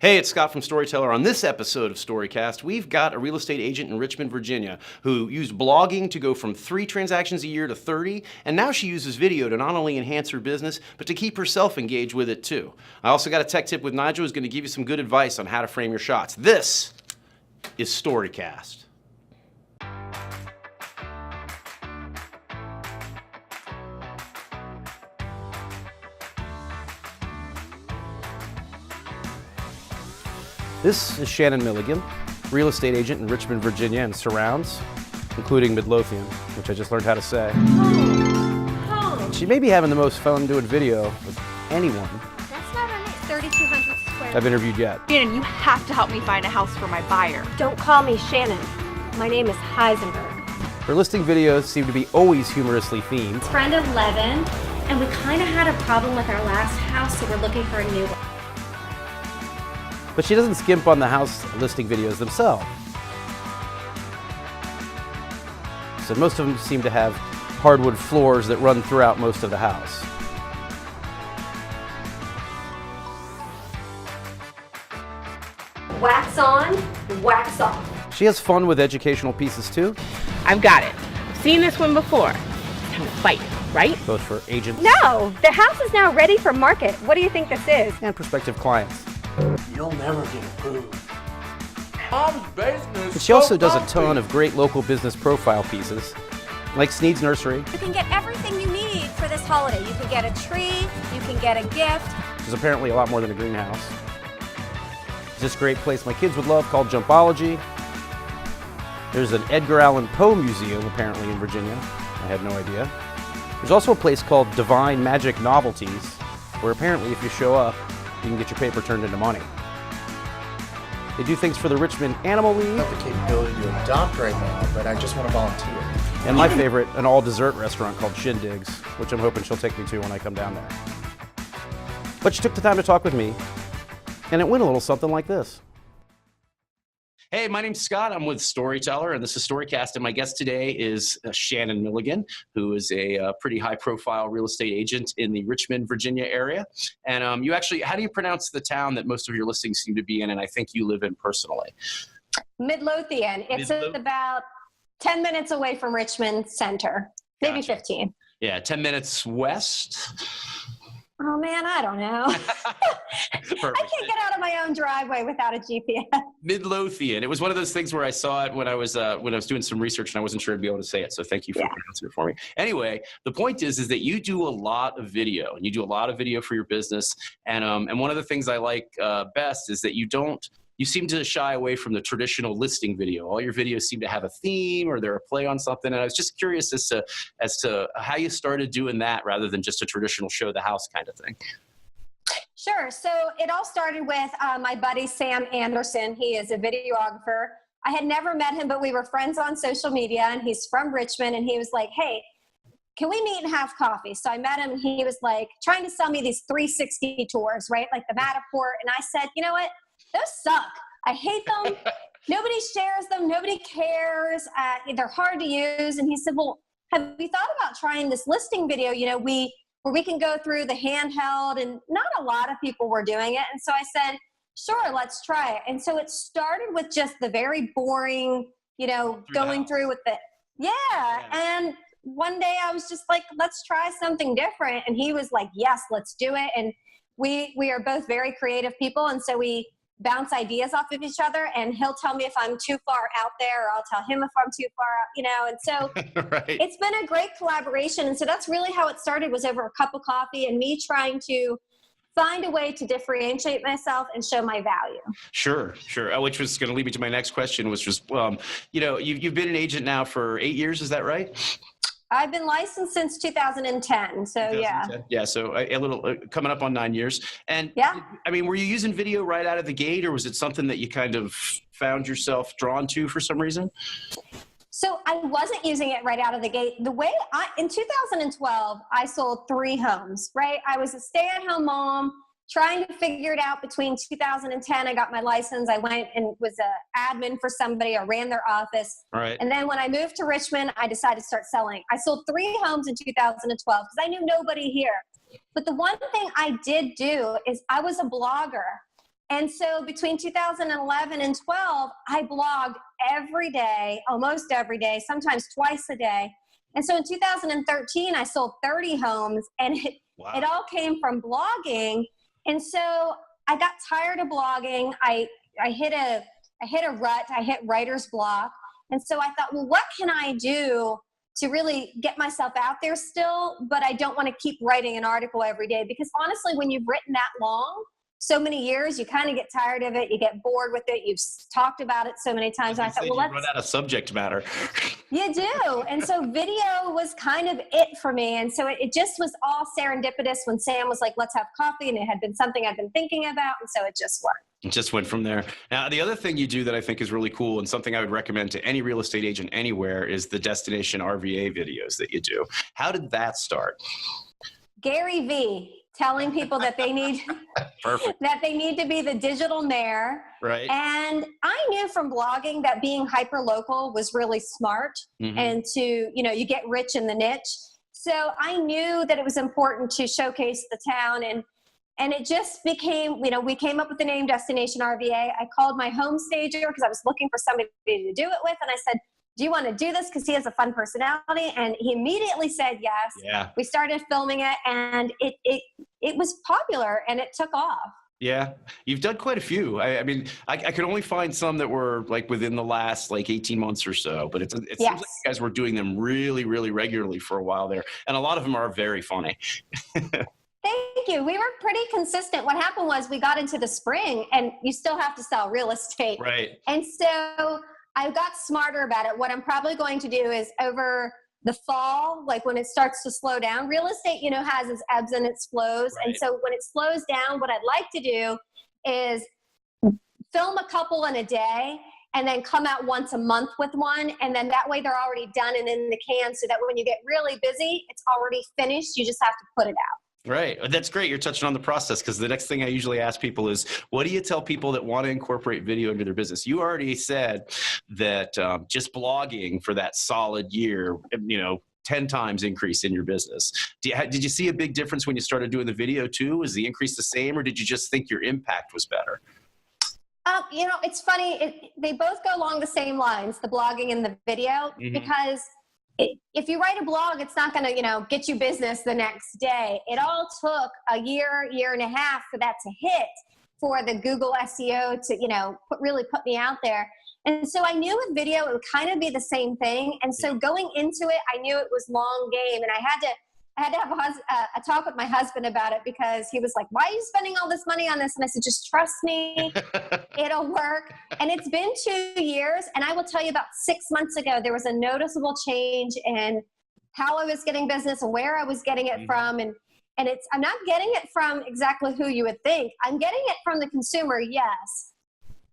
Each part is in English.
Hey, it's Scott from StoryTellr. On this episode of Storycast, we've got a real estate agent in Richmond, Virginia, who used blogging to go from 3 transactions a year to 30, and now she uses video to not only enhance her business, but to keep herself engaged with it too. I also got a tech tip with Nigel who's going to give you some good advice on how to frame your shots. This is Storycast. This is Shannon Milligan, real estate agent in Richmond, Virginia and surrounds, including Midlothian, which I just learned how to say. She may be having the most fun doing video with anyone That's not on it. 3,200 square. I've interviewed yet. Shannon, you have to help me find a house for my buyer. Don't call me Shannon. My name is Heisenberg. Her listing videos seem to be always humorously themed. Friend of Levin, and we kind of had a problem with our last house, so we're looking for a new one. But she doesn't skimp on the house listing videos themselves. So most of them seem to have hardwood floors that run throughout most of the house. Wax on, wax off. She has fun with educational pieces too, I've got it. Seen this one before. Time to fight, right? both for agents No, the house is now ready for market. What do you think this is? and prospective clients. You'll never get approved. Mom's basement is But she also so does a comfy. ton of great local business profile pieces, like Sneed's Nursery, You can get everything you need for this holiday. You can get a tree, you can get a gift. which is apparently a lot more than a greenhouse. There's this great place my kids would love called Jumpology. There's an Edgar Allan Poe museum apparently in Virginia. I had no idea. There's also a place called Divine Magic Novelties, where apparently if you show up, you can get your paper turned into money. They do things for the Richmond Animal I League, have the capability to adopt right now, but I just want to volunteer. and my favorite, an all-dessert restaurant called Shindigs, which I'm hoping she'll take me to when I come down there. But she took the time to talk with me, and it went a little something like this. Hey, my name's Scott. I'm with StoryTellr, and this is Storycast. And my guest today is Shannon Milligan, who is a pretty high-profile real estate agent in the Richmond, Virginia area. And you actually, how do you pronounce the town that most of your listings seem to be in, and I think you live in personally? Midlothian. It's Midlo- about 10 minutes away from Richmond Center, maybe Gotcha. 15. Yeah, 10 minutes west. Oh man, I don't know. I Perfect. can't get out of my own driveway without a GPS. Midlothian. It was one of those things where I saw it when I was doing some research and I wasn't sure I'd be able to say it. So thank you for pronouncing it for me. Anyway, the point is that you do a lot of video and you do a lot of video for your business. And one of the things I like best is that you seem to shy away from the traditional listing video. All your videos seem to have a theme or they're a play on something. And I was just curious as to how you started doing that rather than just a traditional show the house kind of thing. Sure. So it all started with my buddy, Sam Anderson. He is a videographer. I had never met him, but we were friends on social media, and he's from Richmond. And he was like, hey, can we meet and have coffee? So I met him, and he was like trying to sell me these 360 tours, right? Like the Matterport. And I said, you know what? Those suck. I hate them. Nobody shares them. Nobody cares. They're hard to use. And he said, well, have you thought about trying this listing video? You know, where we can go through the handheld, and not a lot of people were doing it. And so I said, sure, let's try it. And so it started with just the very boring, going through with the, yeah. And one day I was just like, let's try something different. And he was like, yes, let's do it. And we are both very creative people. And so we bounce ideas off of each other, and he'll tell me if I'm too far out there, or I'll tell him if I'm too far out, and so Right. it's been a great collaboration. And so that's really how it started, was over a cup of coffee and me trying to find a way to differentiate myself and show my value. Sure. Which was going to lead me to my next question, which was, you've been an agent now for 8 years, is that right? I've been licensed since 2010. So yeah. 2010. Yeah. So a little coming up on 9 years. And Yeah. I mean, were you using video right out of the gate, or was it something that you kind of found yourself drawn to for some reason? So I wasn't using it right out of the gate. In 2012, I sold 3 homes, right? I was a stay-at-home mom trying to figure it out. Between 2010, I got my license. I went and was an admin for somebody. I ran their office. Right. And then when I moved to Richmond, I decided to start selling. I sold 3 homes in 2012 because I knew nobody here. But the one thing I did do is I was a blogger. And so between 2011 and 12, I blogged every day, almost every day, sometimes twice a day. And so in 2013, I sold 30 homes, and it all came from blogging. And so I got tired of blogging. I hit a rut. I hit writer's block. And so I thought, well, what can I do to really get myself out there still, but I don't want to keep writing an article every day? Because honestly, when you've written that long, so many years, you kind of get tired of it. You get bored with it. You've talked about it so many times. And I thought, well, let's run out of subject matter. You do. And so video was kind of it for me. And so it just was all serendipitous when Sam was like, let's have coffee. And it had been something I've been thinking about. And so it just worked. It just went from there. Now, the other thing you do that I think is really cool and something I would recommend to any real estate agent anywhere is the destination RVA videos that you do. How did that start? Gary V. telling people that they need that they need to be the digital mayor. Right. And I knew from blogging that being hyper local was really smart, and to, you get rich in the niche. So I knew that it was important to showcase the town, and it just became, we came up with the name Destination RVA. I called my home stager because I was looking for somebody to do it with, and I said, do you want to do this? Because he has a fun personality. And he immediately said yes. Yeah. We started filming it, and it was popular, and it took off. Yeah. You've done quite a few. I mean, I could only find some that were like within the last 18 months or so, but it seems like you guys were doing them really, really regularly for a while there. And a lot of them are very funny. Thank you. We were pretty consistent. What happened was we got into the spring, and you still have to sell real estate. Right. And so I got smarter about it. What I'm probably going to do is over the fall, like when it starts to slow down, real estate, has its ebbs and its flows. Right. And so when it slows down, what I'd like to do is film a couple in a day and then come out once a month with one. And then that way they're already done and in the can, so that when you get really busy, it's already finished. You just have to put it out. Right. That's great. You're touching on the process, because the next thing I usually ask people is, what do you tell people that want to incorporate video into their business? You already said that just blogging for that solid year, 10 times increase in your business. Did you see a big difference when you started doing the video too? Was the increase the same, or did you just think your impact was better? It's funny. They both go along the same lines, the blogging and the video, because if you write a blog, it's not going to, get you business the next day. It all took a year and a half for that to hit, for the Google SEO to, really put me out there. And so I knew with video, it would kind of be the same thing. And so going into it, I knew it was long game, and I had to have a talk with my husband about it, because he was like, why are you spending all this money on this? And I said, just trust me, it'll work. And it's been 2 years. And I will tell you, about 6 months ago, there was a noticeable change in how I was getting business and where I was getting it from. And I'm not getting it from exactly who you would think. I'm getting it from the consumer, yes.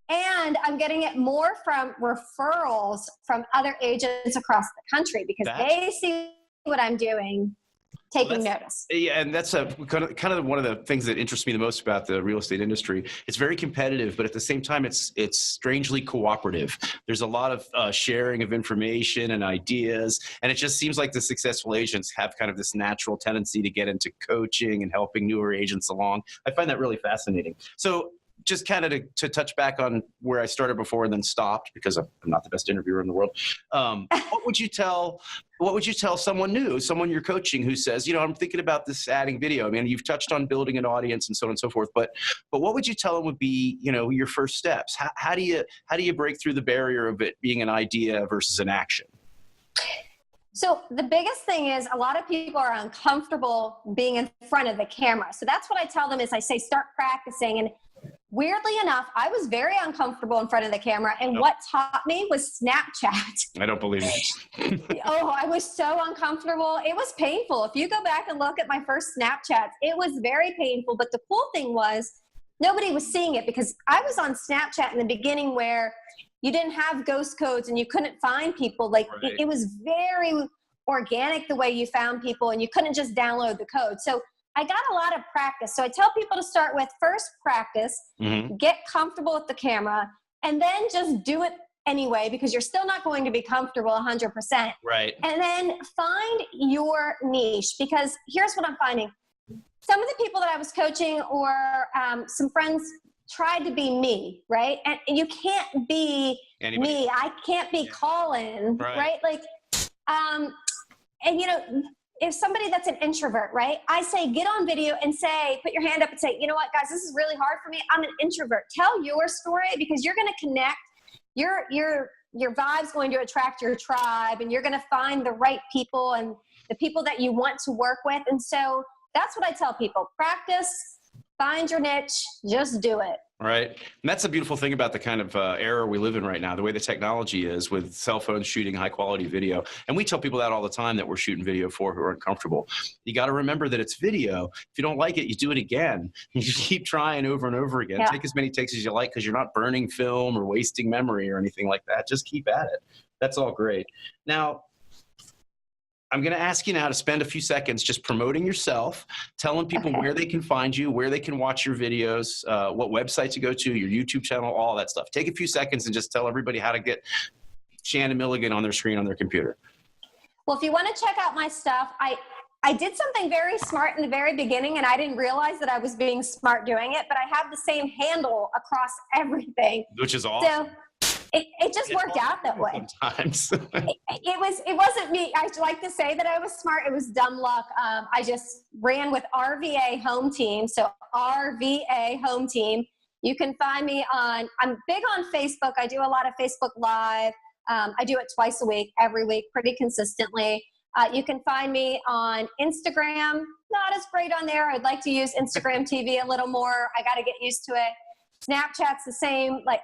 And I'm getting it more from referrals from other agents across the country, because they see what I'm doing, taking notice. Yeah, and that's kind of one of the things that interests me the most about the real estate industry. It's very competitive, but at the same time, it's strangely cooperative. There's a lot of sharing of information and ideas, and it just seems like the successful agents have kind of this natural tendency to get into coaching and helping newer agents along. I find that really fascinating. So just kind of to touch back on where I started before and then stopped, because I'm not the best interviewer in the world. What would you tell someone new, someone you're coaching, who says, I'm thinking about this adding video? I mean, you've touched on building an audience and so on and so forth, but what would you tell them would be, your first steps? How do you break through the barrier of it being an idea versus an action? So the biggest thing is, a lot of people are uncomfortable being in front of the camera. So that's what I tell them is, I say, start practicing. And weirdly enough, I was very uncomfortable in front of the camera. And what taught me was Snapchat. I don't believe it. Oh, I was so uncomfortable. It was painful. If you go back and look at my first Snapchats, it was very painful. But the cool thing was, nobody was seeing it, because I was on Snapchat in the beginning where you didn't have ghost codes and you couldn't find people. Like it was very organic the way you found people, and you couldn't just download the code. So I got a lot of practice. So I tell people to start with, first practice, get comfortable with the camera, and then just do it anyway, because you're still not going to be comfortable 100%. Right. And then find your niche, because here's what I'm finding. Some of the people that I was coaching, or some friends tried to be me, right? And you can't be Anybody. me. I can't be Colin, right? Like, and you know, if somebody that's an introvert, right? I say, get on video and say, put your hand up and say, you know what, guys, this is really hard for me. I'm an introvert. Tell your story, because you're going to connect. Your vibe's going to attract your tribe, and you're going to find the right people and the people that you want to work with. And so that's what I tell people. Practice, find your niche, just do it. Right. And that's the beautiful thing about the kind of era we live in right now, the way the technology is with cell phones shooting high quality video. And we tell people that all the time, that we're shooting video for who are uncomfortable. You got to remember that it's video. If you don't like it, you do it again. You just keep trying over and over again. Yeah. Take as many takes as you like, because you're not burning film or wasting memory or anything like that. Just keep at it. That's all great. Now, I'm going to ask you now to spend a few seconds just promoting yourself, telling people where they can find you, where they can watch your videos, what website to go to, your YouTube channel, all that stuff. Take a few seconds and just tell everybody how to get Shannon Milligan on their screen on their computer. Well, if you want to check out my stuff, I did something very smart in the very beginning, and I didn't realize that I was being smart doing it, but I have the same handle across everything. Which is awesome. So it just worked out that way. Sometimes. It wasn't me. I like to say that I was smart. It was dumb luck. I just ran with RVA Home Team. So RVA Home Team. You can find me I'm big on Facebook. I do a lot of Facebook Live. I do it twice a week, every week, pretty consistently. You can find me on Instagram. Not as great on there. I'd like to use Instagram TV a little more. I got to get used to it. Snapchat's the same. Like,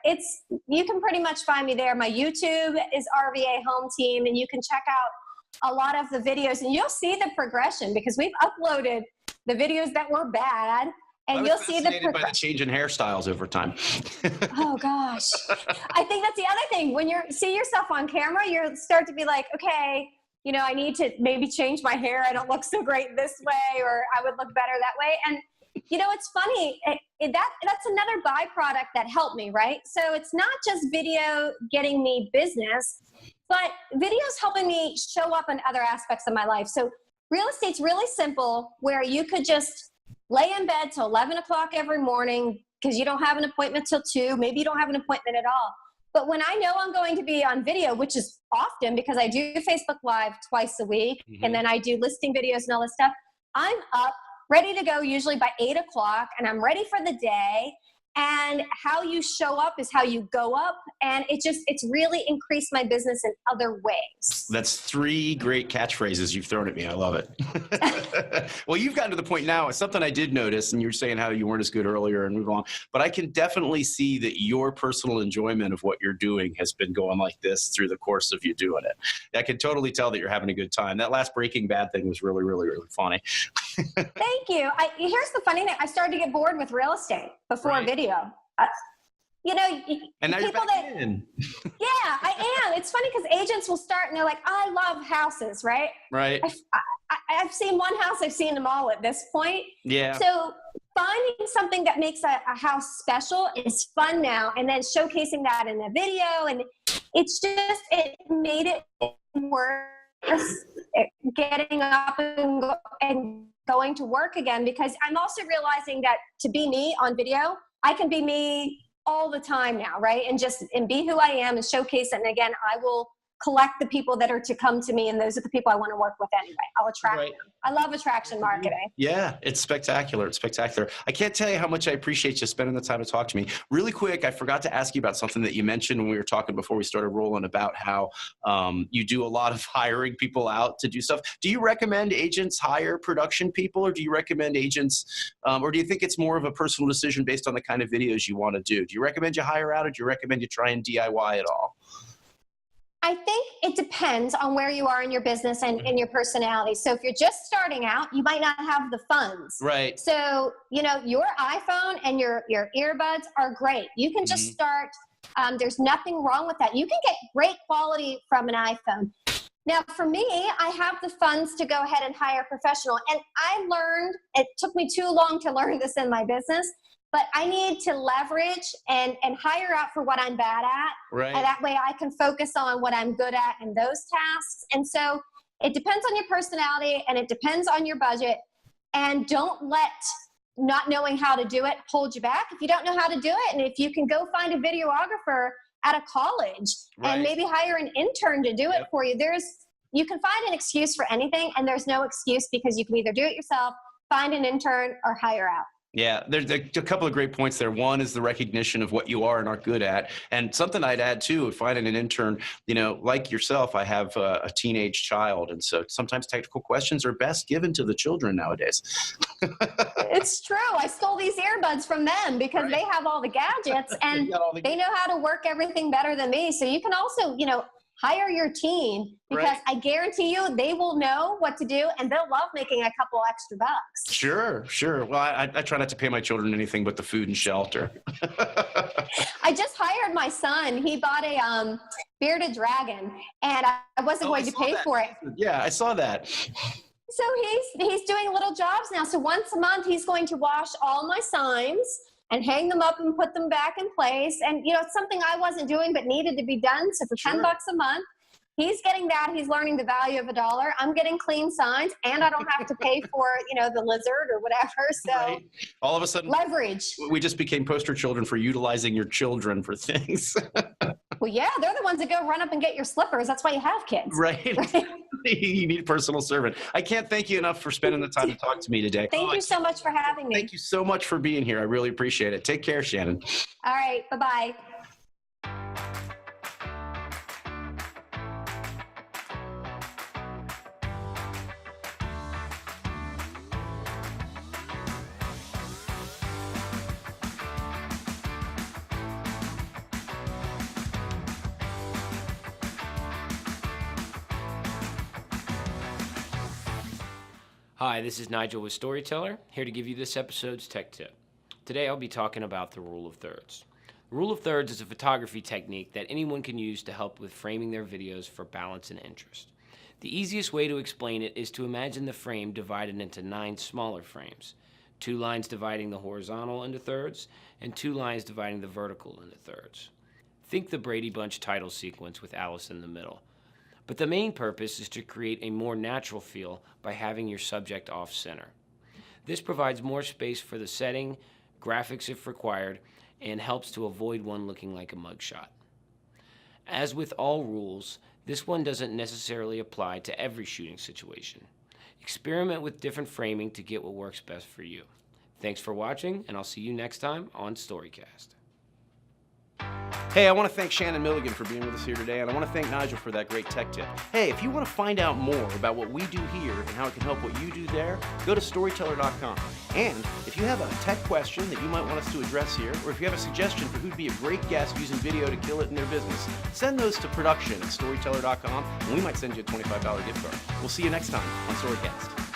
you can pretty much find me there. My YouTube is RVA Home Team, and you can check out a lot of the videos, and you'll see the progression, because we've uploaded the videos that were bad, and you'll see the progression. By the change in hairstyles over time. Oh gosh. I think that's the other thing. When you see yourself on camera, you start to be like, okay, you know, I need to maybe change my hair. I don't look so great this way, or I would look better that way. And you know, it's funny, that's another byproduct that helped me, right? So it's not just video getting me business, but video's helping me show up in other aspects of my life. So real estate's really simple, where you could just lay in bed till 11 o'clock every morning because you don't have an appointment till 2, maybe you don't have an appointment at all. But when I know I'm going to be on video, which is often because I do Facebook Live twice a week, and then I do listing videos and all this stuff, I'm up, ready to go usually by 8 o'clock, and I'm ready for the day. And how you show up is how you go up. And it's really increased my business in other ways. That's 3 great catchphrases you've thrown at me. I love it. Well, you've gotten to the point now. It's something I did notice, and you were saying how you weren't as good earlier and move on. But I can definitely see that your personal enjoyment of what you're doing has been going like this through the course of you doing it. I can totally tell that you're having a good time. That last Breaking Bad thing was really, really, really funny. Thank you. Here's the funny thing. I started to get bored with real estate before video. You know, and now people you're in. Yeah, I am. It's funny because agents will start and they're like, I love houses, right? Right. I've seen one house. I've seen them all at this point. Yeah. So finding something that makes a house special is fun now, and then showcasing that in a video, and it made it worse getting up and going to work again, because I'm also realizing that to be me on video, I can be me all the time now, right? And be who I am and showcase it. And again, I will collect the people that are to come to me, and those are the people I want to work with anyway. I'll attract them. I love attraction marketing. Yeah, it's spectacular. It's spectacular. I can't tell you how much I appreciate you spending the time to talk to me. Really quick, I forgot to ask you about something that you mentioned when we were talking before we started rolling, about how you do a lot of hiring people out to do stuff. Do you recommend agents hire production people, or do you recommend agents, or do you think it's more of a personal decision based on the kind of videos you want to do? Do you recommend you hire out, or do you recommend you try and DIY it all? I think it depends on where you are in your business and in your personality. So if you're just starting out, you might not have the funds. Right. So, you know, your iPhone and your earbuds are great. You can just start. There's nothing wrong with that. You can get great quality from an iPhone. Now, for me, I have the funds to go ahead and hire a professional. And I learned, it took me too long to learn this in my business, but I need to leverage and hire out for what I'm bad at. Right. And that way I can focus on what I'm good at in those tasks. And so it depends on your personality, and it depends on your budget. And don't let not knowing how to do it hold you back. If you don't know how to do it, and if you can go find a videographer at a college and maybe hire an intern to do it for you, you can find an excuse for anything, and there's no excuse, because you can either do it yourself, find an intern, or hire out. Yeah, there's a couple of great points there. One is the recognition of what you are and are good at. And something I'd add too, finding an intern, like yourself, I have a teenage child. And so sometimes technical questions are best given to the children nowadays. It's true. I stole these earbuds from them because they have all the gadgets and they know how to work everything better than me. So you can also, hire your team, because I guarantee you they will know what to do, and they'll love making a couple extra bucks. Sure. Well, I try not to pay my children anything but the food and shelter. I just hired my son. He bought a bearded dragon, and I wasn't going to pay for it. Yeah, I saw that. So he's doing little jobs now. So once a month, he's going to wash all my signs and hang them up and put them back in place. And, it's something I wasn't doing but needed to be done. So for $10 a month, he's getting that. He's learning the value of $1. I'm getting clean signs, and I don't have to pay for, the lizard or whatever. So all of a sudden, leverage. We just became poster children for utilizing your children for things. Well, yeah, they're the ones that go run up and get your slippers. That's why you have kids. Right. You need a personal servant. I can't thank you enough for spending the time to talk to me today. Thank you so much for having me. Thank you so much for being here. I really appreciate it. Take care, Shannon. All right. Bye-bye. Hi, this is Nigel with StoryTellr, here to give you this episode's tech tip. Today I'll be talking about the rule of thirds. The rule of thirds is a photography technique that anyone can use to help with framing their videos for balance and interest. The easiest way to explain it is to imagine the frame divided into 9 smaller frames, 2 lines dividing the horizontal into thirds, and 2 lines dividing the vertical into thirds. Think the Brady Bunch title sequence with Alice in the middle. But the main purpose is to create a more natural feel by having your subject off-center. This provides more space for the setting, graphics if required, and helps to avoid one looking like a mugshot. As with all rules, this one doesn't necessarily apply to every shooting situation. Experiment with different framing to get what works best for you. Thanks for watching, and I'll see you next time on Storycast. Hey, I want to thank Shannon Milligan for being with us here today, and I want to thank Nigel for that great tech tip. Hey, if you want to find out more about what we do here and how it can help what you do there, go to StoryTellr.com. And if you have a tech question that you might want us to address here, or if you have a suggestion for who'd be a great guest using video to kill it in their business, send those to production@StoryTellr.com, and we might send you a $25 gift card. We'll see you next time on Storycast.